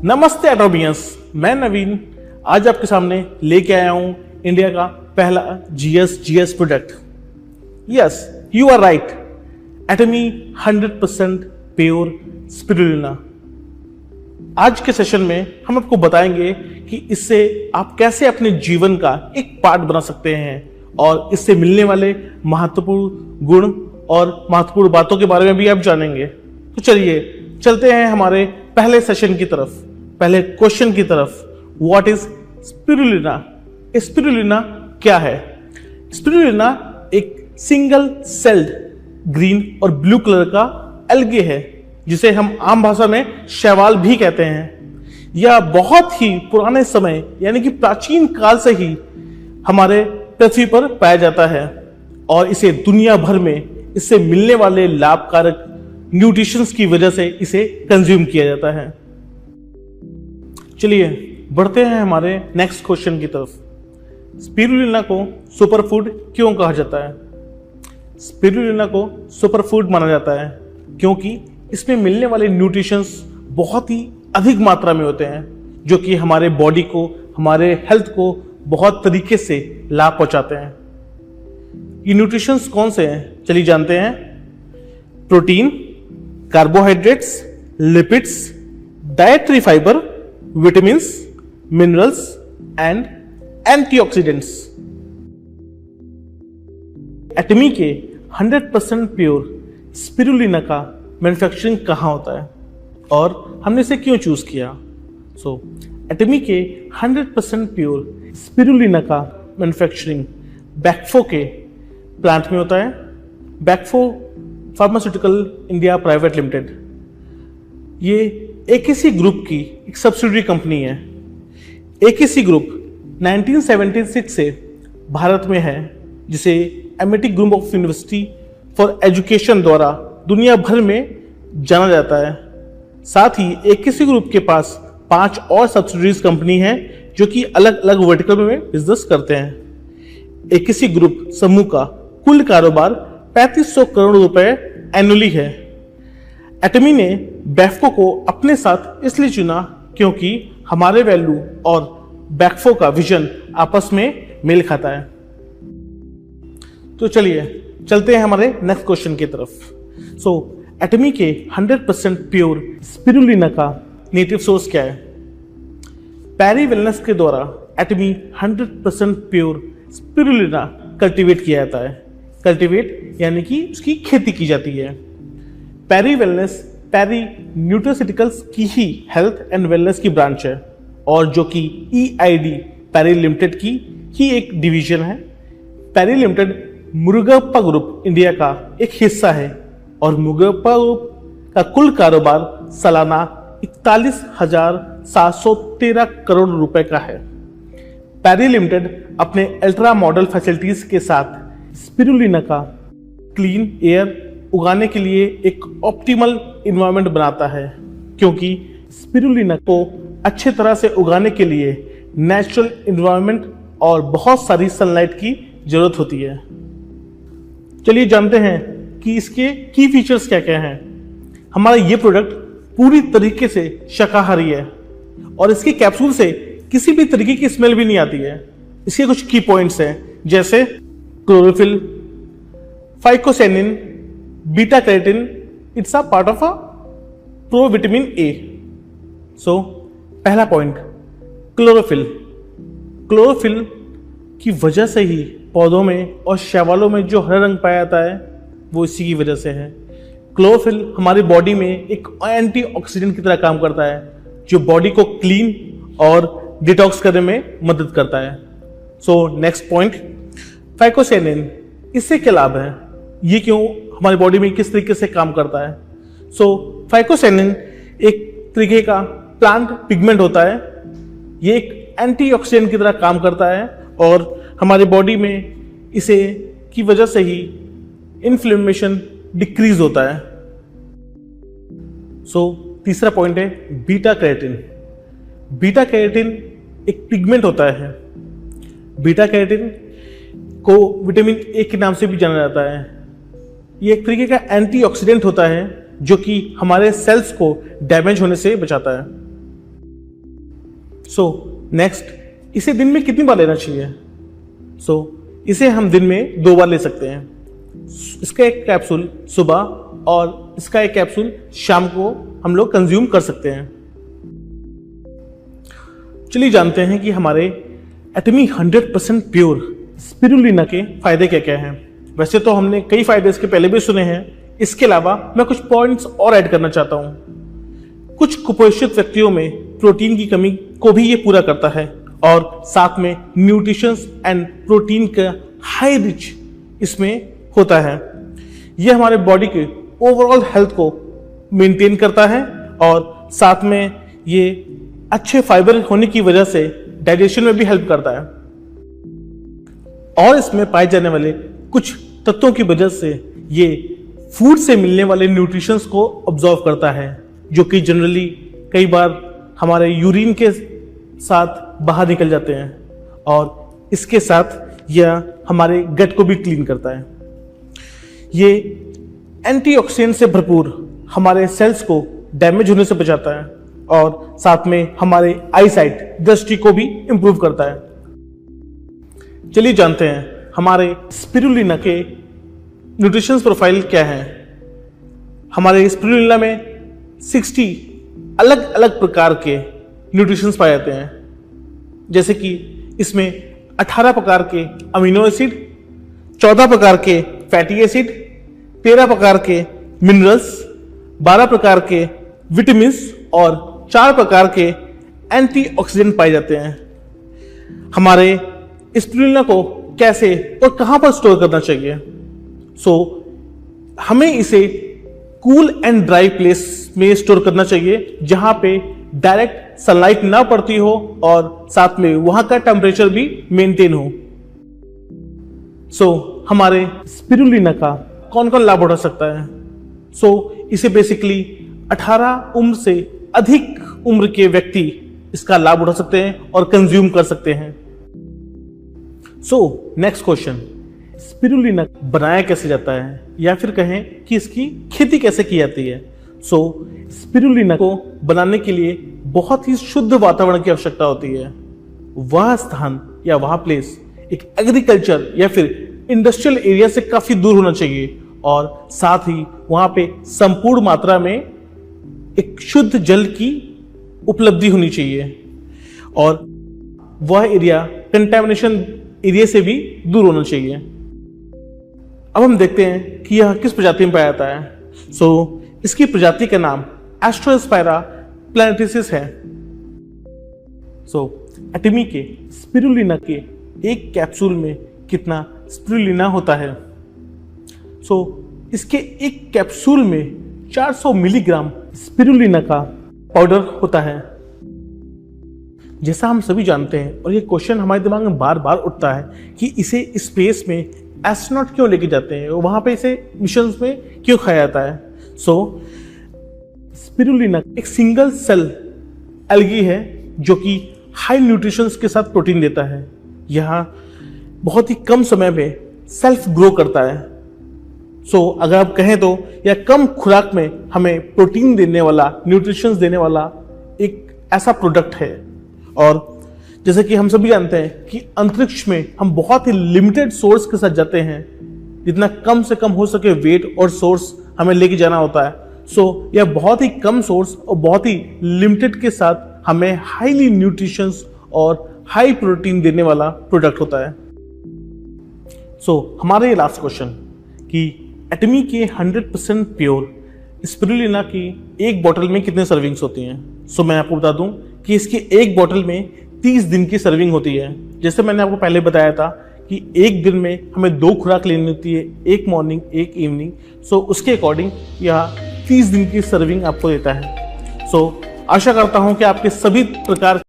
नमस्ते एटोमियंस, मैं नवीन आज आपके सामने लेके आया हूं इंडिया का पहला GS product. Yes, you are right, Atomy 100% pure spirulina. आज के सेशन में हम आपको बताएंगे कि इससे आप कैसे अपने जीवन का एक पार्ट बना सकते हैं और इससे मिलने वाले महत्वपूर्ण गुण और महत्वपूर्ण बातों के बारे में भी आप जानेंगे। तो चलिए चलते हैं हमारे पहले सेशन की तरफ, पहले क्वेश्चन की तरफ। What is spirulina? स्पिरुलिना क्या है? स्पिरुलिना एक सिंगल सेल्ड ग्रीन और ब्लू कलर का एल्गे है जिसे हम आम भाषा में शैवाल भी कहते हैं। यह बहुत ही पुराने समय यानी कि प्राचीन काल से ही हमारे पृथ्वी पर पाया जाता है और इसे दुनिया भर में इससे मिलने वाले लाभकारक न्यूट्रिशंस की वजह से इसे कंज्यूम किया जाता है। चलिए बढ़ते हैं हमारे नेक्स्ट क्वेश्चन की तरफ। स्पिरुलिना को सुपरफूड क्यों कहा जाता है? स्पिरुलिना को सुपरफूड माना जाता है क्योंकि इसमें मिलने वाले न्यूट्रिशंस बहुत ही अधिक मात्रा में होते हैं जो कि हमारे बॉडी को, हमारे हेल्थ को बहुत तरीके से लाभ पहुंचाते हैं। ये न्यूट्रिशंस कौन से हैं? चलिए जानते हैं। Protein, carbohydrates, lipids, dietary fibre, vitamins, minerals and antioxidants. Atomy के 100% प्योर स्पिरुलिना का मैन्युफैक्चरिंग कहाँ होता है और हमने इसे क्यों चूज किया? एटमी के 100% प्योर स्पिरुलिना का मैन्युफैक्चरिंग बैक्फो के प्लांट में होता है। बैक्फो फार्मास्यूटिकल इंडिया प्राइवेट लिमिटेड, ये एकेसी ग्रुप की एक सब्सिडियरी कंपनी है। एकेसी ग्रुप 1976 से भारत में है जिसे Amity group of university for education द्वारा दुनिया भर में जाना जाता है। साथ ही एकेसी ग्रुप के पास 5 और सब्सिडियरीज कंपनी है जो कि अलग अलग वर्टिकल में बिजनेस करते हैं। एकेसी ग्रुप समूह का कुल कारोबार 3500 करोड़ रुपए एनुअली है। एटमी ने बैक्फो को अपने साथ इसलिए चुना क्योंकि हमारे वैल्यू और बैक्फो का विजन आपस में मेल खाता है। तो चलिए चलते हैं हमारे नेक्स्ट क्वेश्चन की तरफ। एटमी के 100% प्योर स्पिरुलिना का नेटिव सोर्स क्या है? पैरी वेलनेस के द्वारा एटमी 100% प्योर स्पिरुलिना कल्टीवेट किया जाता है। कल्टीवेट यानी कि उसकी खेती की जाती है। पैरी वेलनेस पैरी न्यूट्रास्यूटिकल्स की ही हेल्थ एंड वेलनेस की ब्रांच है और जो कि EID पैरी लिमिटेड की ही एक डिवीजन है। पैरी लिमिटेड मुरुगप्पा ग्रुप इंडिया का एक हिस्सा है और मुरुगप्पा ग्रुप का कुल कारोबार सालाना 41,713 करोड़ रुपए का है। पैरी लिमिटेड अपने अल्ट्रा मॉडल फैसिलिटीज के साथ स्पिरुलिना का क्लीन एयर उगाने के लिए एक ऑप्टिमल इन्वायरमेंट बनाता है क्योंकि स्पिरुलिना को अच्छे तरह से उगाने के लिए नेचुरल इन्वायरमेंट और बहुत सारी सनलाइट की जरूरत होती है। चलिए जानते हैं कि इसके की फीचर्स क्या क्या हैं। हमारा ये प्रोडक्ट पूरी तरीके से शाकाहारी है और इसके कैप्सूल से किसी भी तरीके की स्मेल भी नहीं आती है। इसके कुछ की पॉइंट्स हैं जैसे chlorophyll, phycocyanin, beta carotene, it's a part of a provitamin A. पहला पॉइंट, क्लोरोफिल। क्लोरोफिल की वजह से ही पौधों में और शैवालों में जो हरा रंग पाया जाता है वो इसी की वजह से है। क्लोरोफिल हमारी बॉडी में एक एंटीऑक्सीडेंट की तरह काम करता है जो बॉडी को क्लीन और डिटॉक्स करने में मदद करता है। Next point, phycocyanin. इससे क्या लाभ है? ये क्यों हमारी बॉडी में किस तरीके से काम करता है? फाइकोसेनिन एक तरीके का प्लांट पिगमेंट होता है। ये एक एंटीऑक्सीडेंट की तरह काम करता है और हमारी बॉडी में इसे की वजह से ही इन्फ्लेमेशन डिक्रीज होता है। तीसरा पॉइंट है बीटा कैरोटीन। बीटा कैरोटीन एक पिगमेंट होता है। बीटा कैरोटीन को विटामिन ए के नाम से भी जाना जाता है। ये एक तरीके का एंटीऑक्सीडेंट होता है जो कि हमारे सेल्स को डैमेज होने से बचाता है। सो नेक्स्ट, इसे दिन में कितनी बार लेना चाहिए? सो इसे हम दिन में 2 बार ले सकते हैं। इसका एक कैप्सूल सुबह और इसका एक कैप्सूल शाम को हम लोग कंज्यूम कर सकते हैं। चलिए जानते हैं कि हमारे एटमी 100% प्योर स्पिरुलिना के फायदे क्या क्या हैं। वैसे तो हमने कई फायदे इसके पहले भी सुने हैं, इसके अलावा मैं कुछ पॉइंट्स और ऐड करना चाहता हूं। कुछ कुपोषित व्यक्तियों में प्रोटीन की कमी को भी ये पूरा करता है और साथ में न्यूट्रिशंस एंड प्रोटीन का हाई रिच इसमें होता है। ये हमारे बॉडी के ओवरऑल हेल्थ को मेंटेन करता है और साथ में ये अच्छे फाइबर होने की वजह से डाइजेशन में भी हेल्प करता है और इसमें पाए जाने वाले कुछ तत्वों की वजह से ये फूड से मिलने वाले न्यूट्रिशंस को ऑब्जॉर्व करता है, जो कि जनरली कई बार हमारे यूरिन के साथ बाहर निकल जाते हैं और इसके साथ यह हमारे गट को भी क्लीन करता है। ये एंटीऑक्सीडेंट से भरपूर हमारे सेल्स को डैमेज होने से बचाता है और साथ में हमारे आईसाइट दृष्टि को भी इंप्रूव करता है। चलिए जानते हैं हमारे स्पिरुलिना के न्यूट्रिशन प्रोफाइल क्या है। हमारे स्पिरुलिना में 60 अलग अलग प्रकार के न्यूट्रिशंस पाए जाते हैं, जैसे कि इसमें 18 प्रकार के अमीनो एसिड, 14 प्रकार के फैटी एसिड, 13 प्रकार के मिनरल्स, 12 प्रकार के विटामिन्स और 4 प्रकार के एंटीऑक्सीडेंट पाए जाते हैं। हमारे स्पिरुलिना को कैसे और कहां पर स्टोर करना चाहिए? हमें इसे कूल एंड ड्राई प्लेस में स्टोर करना चाहिए, जहां पे डायरेक्ट सनलाइट ना पड़ती हो और साथ में वहां का टेम्परेचर भी मेंटेन हो। हमारे स्पिरुलिना का कौन कौन लाभ उठा सकता है? इसे बेसिकली 18 उम्र से अधिक उम्र के व्यक्ति इसका लाभ उठा सकते हैं और कंज्यूम कर सकते हैं। नेक्स्ट क्वेश्चन, स्पिरुलिना बनाया कैसे जाता है या फिर कहें कि इसकी खेती कैसे की जाती है? स्पिरुलिना को बनाने के लिए बहुत ही शुद्ध वातावरण की आवश्यकता होती है। वह स्थान या वह प्लेस एक एग्रीकल्चर या फिर इंडस्ट्रियल एरिया से काफी दूर होना चाहिए और साथ ही वहां पे संपूर्ण मात्रा में एक शुद्ध जल की उपलब्धि होनी चाहिए और वह एरिया कंटेमिनेशन एरिया से भी दूर होना चाहिए। अब हम देखते हैं कि यह किस प्रजाति में पाया जाता है। इसकी प्रजाति का नाम एस्ट्रोस्पाइरा प्लैनेटेसिस है। एटमी के स्पिरुलिना के एक कैप्सूल में कितना स्पिरुलिना होता है? इसके एक कैप्सूल में 400 मिलीग्राम स्पिरुलिना का पाउडर होता है। जैसा हम सभी जानते हैं और ये क्वेश्चन हमारे दिमाग में बार बार उठता है कि इसे स्पेस में एस्ट्रोनॉट क्यों लेके जाते हैं, वहां पे इसे मिशंस में क्यों खाया जाता है? स्पिरुलिना एक सिंगल सेल एल्गी है जो कि हाई न्यूट्रिशंस के साथ प्रोटीन देता है। यह बहुत ही कम समय में सेल्फ ग्रो करता है। अगर आप कहें तो यह कम खुराक में हमें प्रोटीन देने वाला, न्यूट्रिशंस देने वाला एक ऐसा प्रोडक्ट है। और जैसे कि हम सभी जानते हैं कि अंतरिक्ष में हम बहुत ही लिमिटेड सोर्स के साथ जाते हैं, जितना कम से कम हो सके वेट और सोर्स हमें लेके जाना होता है। यह बहुत ही कम सोर्स और बहुत ही लिमिटेड के साथ हमें हाईली न्यूट्रिशंस और हाई प्रोटीन देने वाला प्रोडक्ट होता है। हमारा ये लास्ट क्वेश्चन कि एटमी के 100% प्योर स्पिरुलिना की एक बोतल में कितने सर्विंग्स होती हैं? मैं आपको बता दूं कि इसकी एक बोतल में 30 दिन की सर्विंग होती है। जैसे मैंने आपको पहले बताया था कि एक दिन में हमें 2 खुराक लेनी होती है, एक मॉर्निंग एक इवनिंग। उसके अकॉर्डिंग यह 30 दिन की सर्विंग आपको देता है। आशा करता हूं कि आपके सभी प्रकार